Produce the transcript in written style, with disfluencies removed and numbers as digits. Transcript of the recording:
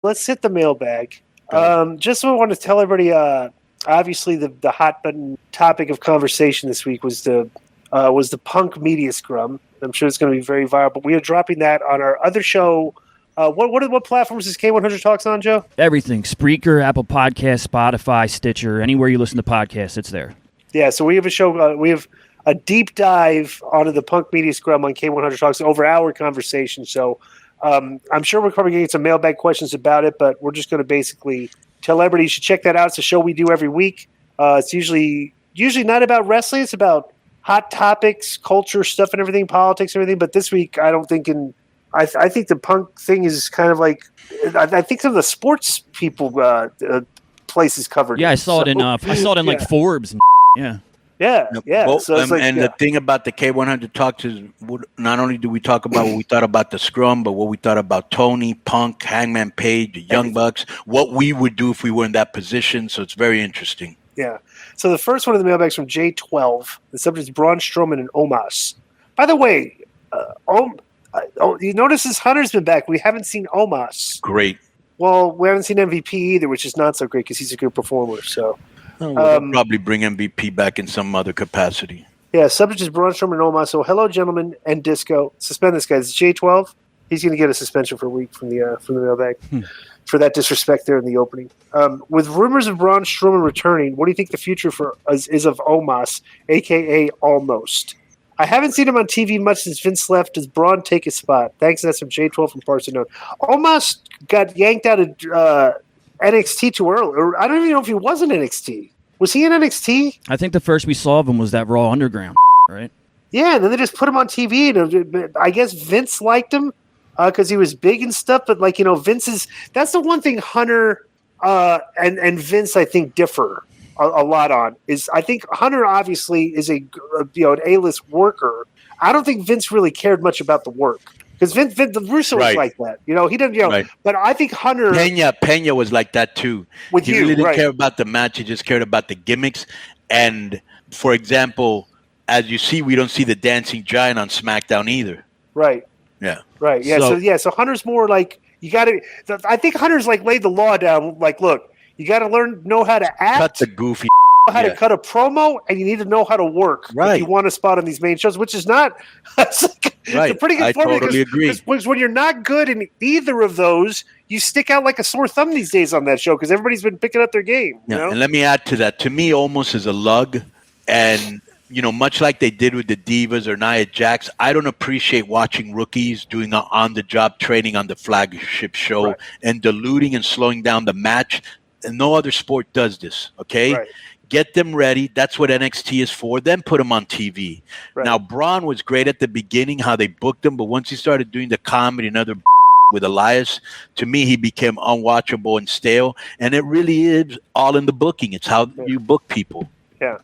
Let's hit the mailbag. Just so I want to tell everybody, obviously the hot button topic of conversation this week was the Punk Media Scrum. I'm sure it's going to be very viral, but we are dropping that on our other show. What platforms is K100 Talks on, Joe? Everything. Spreaker, Apple Podcasts, Spotify, Stitcher, anywhere you listen to podcasts, it's there. Yeah, so we have a show, we have a deep dive onto the Punk Media Scrum on K100 Talks over our conversation. So I'm sure we're probably going to get some mailbag questions about it, but we're just going to basically tell everybody you should check that out. It's a show we do every week. It's usually not about wrestling. It's about hot topics, culture stuff and everything, politics and everything. But this week, I don't think I think the punk thing is kind of like I think some of the sports people places covered. Yeah, I saw it in like Forbes. And yeah. Well, so the thing about the K100 Talks is not only do we talk about what we thought about the Scrum, but what we thought about Tony, Punk, Hangman Page, the Young Bucks, what we would do if we were in that position. So it's very interesting. Yeah. So the first one of the mailbags from J12. The subject is Braun Strowman and Omos. By the way, you notice this Hunter's been back. We haven't seen Omos. Great. Well, we haven't seen MVP either, which is not so great because he's a good performer. So we'll probably bring MVP back in some other capacity. Yeah, subject is Braun Strowman and Omos. So hello, gentlemen, and Disco. Suspend this guy. It's J12. He's going to get a suspension for a week from the mailbag for that disrespect there in the opening. With rumors of Braun Strowman returning, what do you think the future is of Omos, a.k.a. Almost? I haven't seen him on TV much since Vince left. Does Braun take his spot? Thanks, that's from J12 from Parts Unknown. Omos got yanked out of NXT too early. Or I don't even know if he was in NXT. Was he in NXT? I think the first we saw of him was that Raw Underground, right? Yeah, and then they just put him on TV. And I guess Vince liked him because he was big and stuff. But, that's the one thing Hunter and Vince, I think, differ a lot on. Is I think Hunter obviously is an A-list worker. I don't think Vince really cared much about the work. Because the Russo was like that. He didn't, right. But I think Hunter... Pena was like that too. He really didn't care about the match. He just cared about the gimmicks. And, for example, as you see, we don't see the Dancing Giant on SmackDown either. Right. Yeah. Right. Yeah. So Hunter's more like, you got to... I think Hunter's laid the law down. Look, you got to know how to act. Cut the goofy how to cut a promo, and you need to know how to work if you want a spot on these main shows, which is not it's a pretty good formula. I totally agree. Because when you're not good in either of those, you stick out like a sore thumb these days on that show because everybody's been picking up their game. Yeah, and let me add to that. To me, Omos is a lug, and much like they did with the Divas or Nia Jax, I don't appreciate watching rookies doing on-the-job training on the flagship show and diluting and slowing down the match. And no other sport does this, okay? Right. Get them ready. That's what NXT is for. Then put them on TV. Right. Now, Braun was great at the beginning, how they booked him, but once he started doing the comedy and other with Elias, to me, he became unwatchable and stale. And it really is all in the booking. It's how you book people. Yeah.